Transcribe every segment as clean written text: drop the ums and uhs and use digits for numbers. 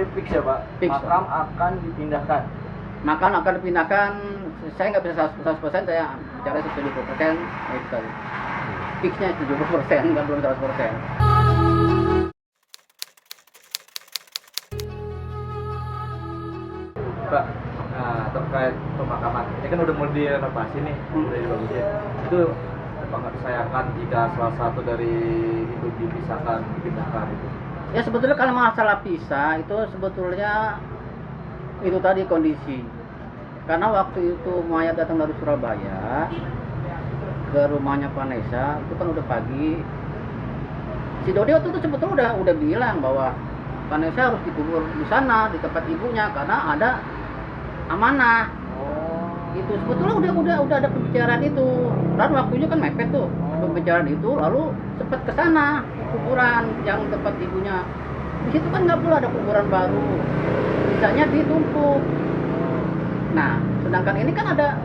Fix ya Pak, Fix, makam akan dipindahkan. Makan akan dipindahkan, saya nggak bisa 100%, saya bicara 70%, itu tadi. Fixnya 70%, nggak belum 100%. Pak, nah, terkait pemakaman, ini kan udah mau direnovasi nih, udah dibagusin. Itu apakah disayangkan jika salah satu dari itu dipisahkan, dipindahkan itu? Ya sebetulnya kalau masalah pisah itu sebetulnya itu tadi kondisi. Karena waktu itu mayat datang dari Surabaya ke rumahnya Vanessa itu kan udah pagi. Si Dodi waktu itu sebetulnya udah bilang bahwa Vanessa harus dikubur di sana di tempat ibunya karena ada amanah. Itu sebetulnya udah ada pembicaraan itu. Dan waktunya kan mepet tuh pembicaraan itu, lalu sempat ke sana kuburan yang tempat ibunya. Di situ kan nggak perlu ada kuburan baru, sisanya ditumpuk. Nah, sedangkan ini kan ada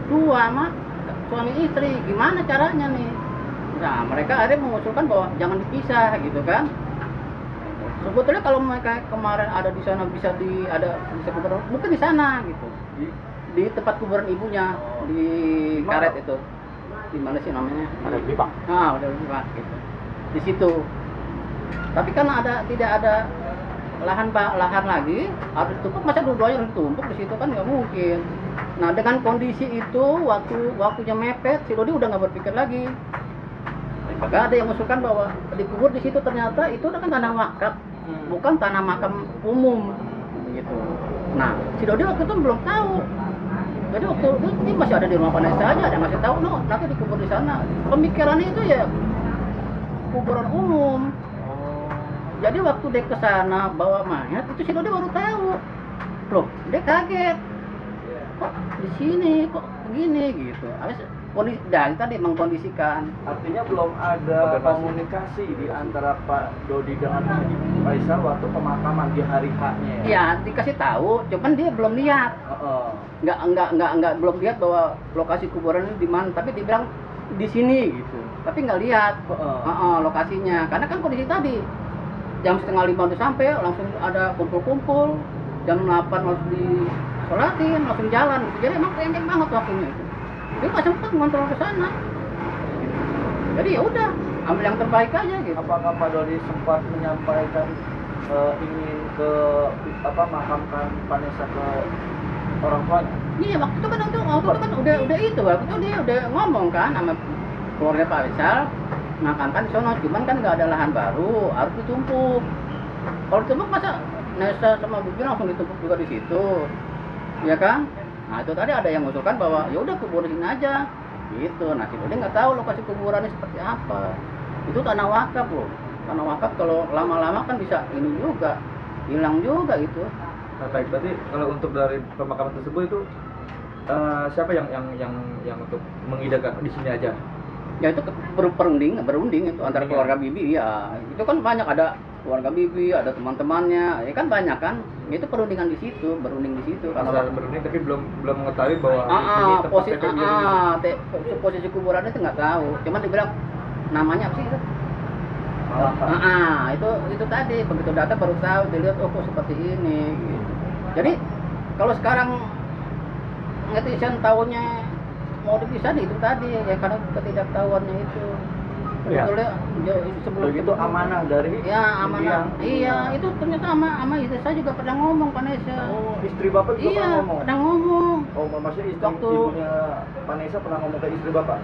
dua mah suami istri, gimana caranya nih? Nah, mereka akhirnya mengusulkan bahwa jangan dipisah gitu kan. Sebetulnya kalau mereka kemarin ada di sana bisa kuburan, mungkin di sana gitu. Di tempat kuburan ibunya di karet itu. Di mana sih namanya? Ada di Bang. Ah, udah lupa gitu. Di situ. Tapi karena tidak ada lahan lagi, harus ditumpuk, masa dua-duanya harus ditumpuk di situ kan nggak mungkin. Nah, dengan kondisi itu waktunya mepet, si Dodi udah nggak berpikir lagi. Maka ada yang mengusulkan bahwa dikubur di situ, ternyata itu kan tanah wakaf, bukan tanah makam umum gitu. Nah, si Dodi waktu itu belum tahu. Jadi waktu itu dia masih ada di rumah Vanessa aja, ada yang masih tahu, no, nanti dikubur di sana. Pemikirannya itu ya kuburan umum. Jadi waktu dia ke sana bawa mayat, itu si Dodi baru tahu. Loh, dia kaget. Kok di sini, kok begini gitu. Habis kondisi dan tadi mengkondisikan. Artinya belum ada komunikasi di antara Pak Dodi dengan Faisal waktu pemakaman di hari H-nya ya? Iya, dikasih tahu, cuman dia belum lihat. Nggak belum lihat bahwa lokasi kuburan ini di mana, tapi dibilang di sini gitu. Tapi nggak lihat lokasinya, karena kan kondisi tadi jam 4:30 udah sampai, langsung ada kumpul-kumpul, jam 8 harus disolatin, langsung jalan gitu. Jadi emang pendek banget waktunya itu. Dia nggak sempat ngontrol ke sana. Jadi ya udah, ambil yang terbaik aja gitu. Apakah Pak Dodi sempat menyampaikan ingin ke makamkan Vanessa ke orang tuanya? Iya, waktu itu kan udah itu, waktu itu dia udah ngomong kan sama keluarga Pak Faisal, makamkan di sono, cuman kan nggak ada lahan baru, harus ditumpuk. Kalau ditumpuk masa Nesa sama Bibi langsung ditumpuk juga di situ, ya kan? Nah itu tadi ada yang mengusulkan bahwa ya udah kubur di sini aja, gitu. Nah si Dodi nggak tahu lokasi kuburannya seperti apa. Itu tanah wakaf loh, tanah wakaf kalau lama-lama kan bisa ini juga, hilang juga gitu. Nah, baik, berarti kalau untuk dari pemakaman tersebut itu siapa yang untuk mengidakan di sini aja? Ya itu berunding itu antara keluarga Bibi ya. Itu kan banyak, ada keluarga Bibi, ada teman-temannya, ya kan banyak kan. Itu perundingan di situ, berunding di situ. Karena berunding tapi belum mengetahui bahwa di sini tempat TPM posisi kuburannya itu nggak tahu. Cuman dibilang namanya apa sih itu? Itu tadi begitu datang baru tahu, dilihat oh kok seperti ini gitu. Jadi kalau sekarang netizen tahunya mau dipisah itu tadi ya karena ketidaktahuannya itu. Sebetulnya sebelum itu amanah dari amanah. Iya, itu ternyata sama istri saya juga pernah ngomong Vanessa. Oh, istri Bapak juga pernah ngomong? Pernah ngomong. Oh, maksudnya ibunya Vanessa pernah ngomong ke istri Bapak?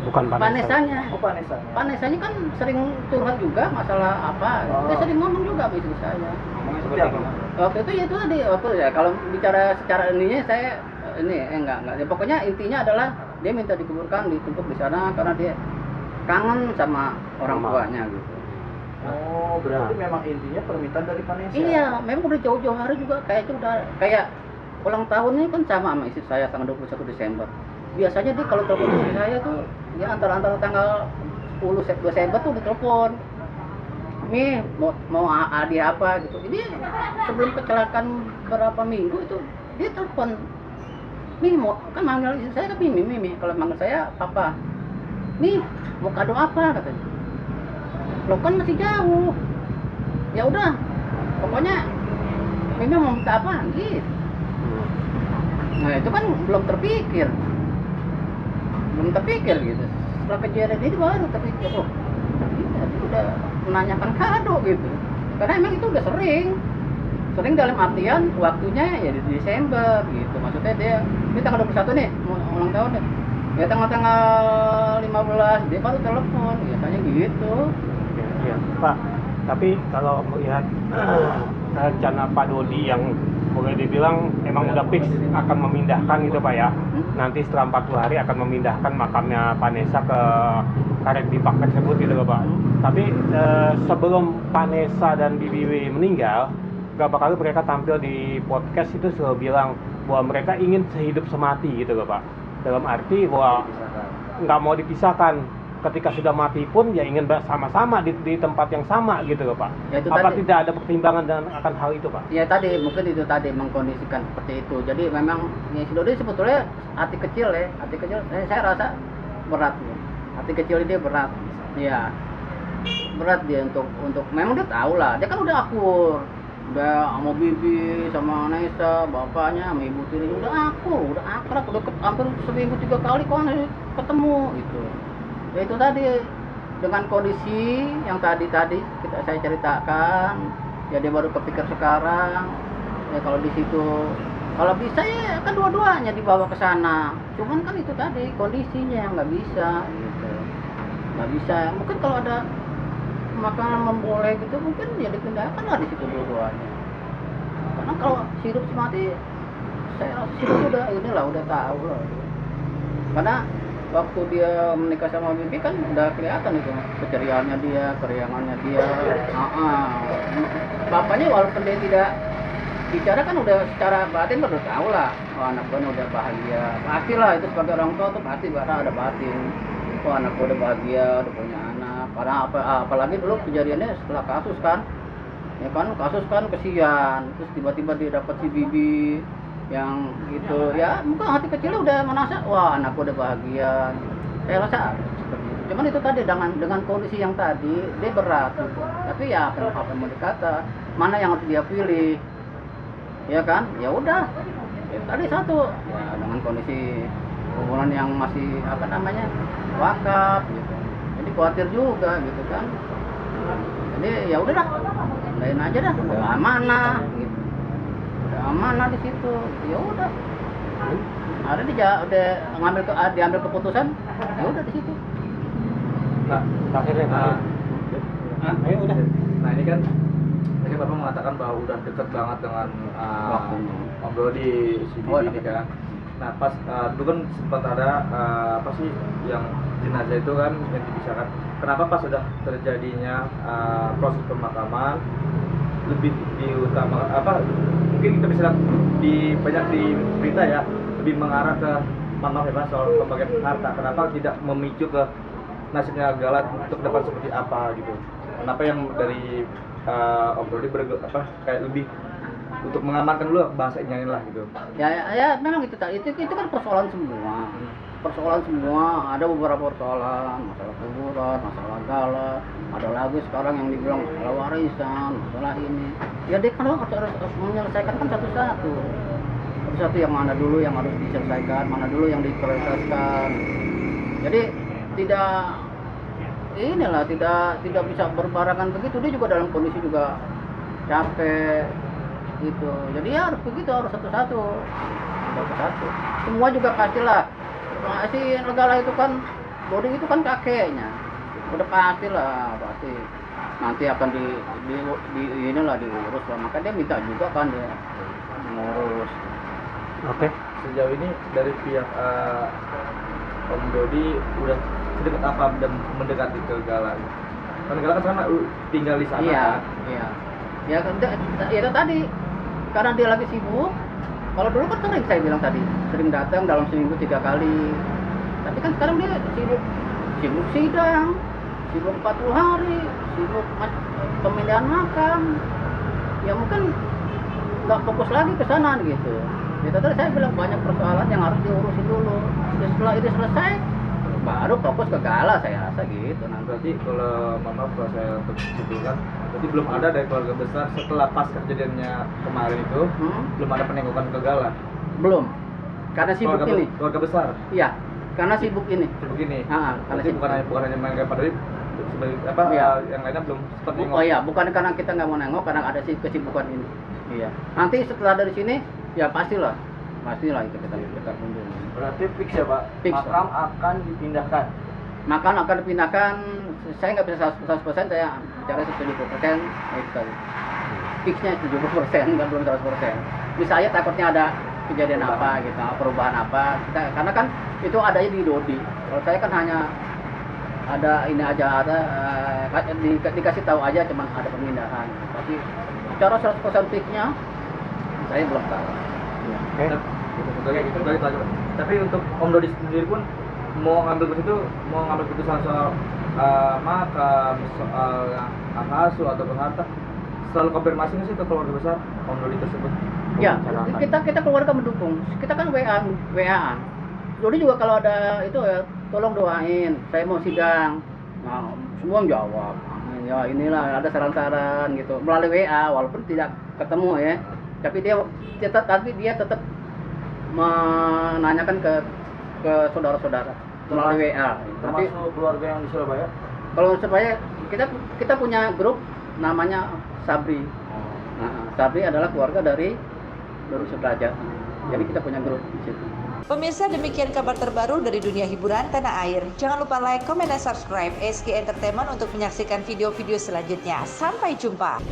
Bukan Vanessanya. Oh, Vanessanya. Vanessanya kan sering curhat juga masalah apa. Dia sering ngomong juga sama istri saya. Ngomongnya seperti apa? Waktu itu ya itu tadi, waktu ya kalau bicara secara ininya saya enggak. Ya, pokoknya intinya adalah dia minta dikuburkan, ditumpuk di sana karena dia kangen sama orang tuanya gitu. Oh, berarti memang intinya permintaan dari Vanessa. Iya, memang udah jauh-jauh hari juga kayak ulang tahunnya kan sama istri saya tanggal 21 Desember. Biasanya dia kalau telepon istri saya tuh ya antara tanggal 10 Desember tuh ditelepon. Nih mau hadiah apa gitu. Jadi sebelum kecelakaan berapa minggu itu dia telepon. Nih mau kan manggil istri saya kan Mimi. Kalau manggil saya Papa. Nih mau kado apa katanya. Lo kan masih jauh. Ya udah pokoknya Mimi mau minta apa gitu. Nah itu kan belum terpikir gitu. Setelah kejadian ini baru terpikir, oh iya, dia udah menanyakan kado gitu. Karena emang itu udah sering dalam artian waktunya ya di Desember gitu. Maksudnya dia tanggal 21 nih ulang tahun deh. Ya tanggal 15 dia baru telepon, biasanya gitu. Ya, Pak. Tapi kalau melihat rencana Pak Dodi yang boleh dibilang emang udah fix akan memindahkan gitu Pak ya. Nanti setelah 40 hari akan memindahkan makamnya Vanessa ke Karet Bipak tersebut gitu loh Pak. Tapi sebelum Vanessa dan Bibi meninggal, beberapa kali mereka tampil di podcast itu selalu bilang bahwa mereka ingin sehidup semati gitu loh Pak. Dalam arti bahwa nggak mau dipisahkan. Ketika sudah mati pun ya ingin bersama-sama di tempat yang sama gitu loh Pak. Ya, apa tadi tidak ada pertimbangan dan akan hal itu Pak? Ya tadi mungkin itu tadi mengkondisikan seperti itu. Jadi memang ya si Dodi sebetulnya hati kecil saya rasa berat ya. Hati kecil dia berat. Ya berat dia untuk memang dia tahu lah. Dia kan udah akur. Udah sama Bibi, sama Nesa, bapaknya, sama Ibu Tiri udah akrab, udah hampir seminggu 3 kali ketemu gitu. Ya itu tadi dengan kondisi yang tadi saya ceritakan, ya dia baru kepikir sekarang. Ya kalau di situ kalau bisa ya kan dua-duanya dibawa ke sana. Cuman kan itu tadi kondisinya yang nggak bisa gitu. Nggak bisa. Mungkin kalau ada makanan memboleh gitu mungkin ya dipindahkan lah di situ dua-duanya. Karena kalau hidup semati saya udah tahu lah. Karena waktu dia menikah sama Bibi kan udah kelihatan itu keceriaannya dia, keriangannya dia. Bapaknya walaupun dia tidak bicara kan udah secara batin udah tahu lah. Oh anak gue udah bahagia. Pastilah itu sebagai orang tua tuh pasti ada batin. Oh anak gue udah bahagia, udah punya anak. Karena apalagi dulu kejadiannya setelah kasus kan. Ya kan kasus kan kesian. Terus tiba-tiba dia dapat si Bibi yang gitu ya mungkin hati kecilnya udah merasa wah anakku udah bahagia saya rasa seperti itu. Cuman itu tadi dengan kondisi yang tadi dia berat gitu. Tapi ya apa mau dikata mana yang harus dia pilih ya kan ya udah ya, tadi satu ya dengan kondisi hubungan yang masih wakaf gitu jadi khawatir juga gitu kan jadi ya udah dah lain aja dah udah amanah gitu amanah di situ ya udah ada udah diambil keputusan ya udah di situ akhirnya ayo udah nah ini kan tadi Bapak mengatakan bahwa udah deket banget dengan Om Dodi si Bibi ini kan nah pas dulu kan sempat ada yang jenazah itu kan yang dipisahkan kenapa pas sudah terjadinya proses pemakaman lebih diutamakan mungkin kita bisa banyak di berita ya lebih mengarah ke soal pembagian harta kenapa tidak memicu ke nasibnya Gala untuk depan seperti apa gitu kenapa yang dari Om Dodi kayak lebih untuk mengamankan dulu bahasanya lah gitu ya memang itu kan persoalan semua ada beberapa persoalan masalah kuburan masalah Gala ada lagi sekarang yang dibilang masalah warisan masalah ini ya dia kan harus menyelesaikan kan satu yang mana dulu yang harus diselesaikan mana dulu yang diprioritaskan jadi tidak bisa berbarengan begitu dia juga dalam kondisi juga capek gitu jadi ya harus begitu harus satu-satu semua juga pastilah si Gala itu kan Dodi itu kan kakeknya udah pasti nanti akan diurus lah maka dia minta juga kan dia ngurus. Oke. Sejauh ini dari pihak Om Dodi udah sedekat apa dan mendekati ke Gala kan Gala kan sana tinggal di sana iya ya itu tadi karena dia lagi sibuk kalau dulu kan sering datang dalam seminggu 3 kali tapi kan sekarang dia sibuk sidang sibuk 40 hari sibuk pemindahan makam ya mungkin nggak fokus lagi ke sana gitu itu tadi saya bilang banyak persoalan yang harus diurusin dulu setelah itu selesai baru fokus ke Gala saya rasa gitu berarti kalau saya untuk simpulkan Jadi belum ada dari keluarga besar setelah pas kejadiannya kemarin itu belum ada penengokan ke Gala. Belum. Karena sibuk ini. Keluarga besar. Iya. Karena sibuk ini. Sibuk ini. Karena Jadi bukan hanya main Pak Dodi, sebagai apa yang lainnya belum sempat nengok. Oh iya, bukan karena kita nggak mau nengok, karena ada kesibukan ini. Iya. Nanti setelah dari sini, ya pastilah itu kita kunjungi. Berarti fix ya Pak. Fix, makam akan dipindahkan. Makam akan dipindahkan. Saya nggak bisa 100%, saya bicara 70%. Itu tadi. Fixnya 70%, nggak belum 100%. Misalnya takutnya ada kejadian apa gitu, perubahan apa. Karena kan itu adanya di Dodi. Kalau saya kan hanya ada ini aja, dikasih tahu aja cuman ada pemindahan. Tapi secara 100% fixnya saya belum tahu. Oke. Gitu aja. Tapi untuk Om Dodi sendiri pun mau ngambil keputusan soal makam, soal asuh ataupun harta, selalu konfirmasi nggak sih ke keluarga besar Om Dodi tersebut? Ya, kita keluarga mendukung. Kita kan WA-an. Dodi juga kalau ada itu ya, tolong doain. Saya mau sidang. Nah, semua jawab. Ya inilah ada saran-saran gitu melalui WA, walaupun tidak ketemu ya. Tapi dia tetap menanyakan ke saudara-saudara melalui WA. Termasuk keluarga yang di Surabaya? Kalau Surabaya kita punya grup namanya Sabri. Nah, Sabri adalah keluarga dari Sudrajat. Jadi kita punya grup di situ. Pemirsa, demikian kabar terbaru dari dunia hiburan tanah air. Jangan lupa like, comment, dan subscribe SK Entertainment untuk menyaksikan video-video selanjutnya. Sampai jumpa.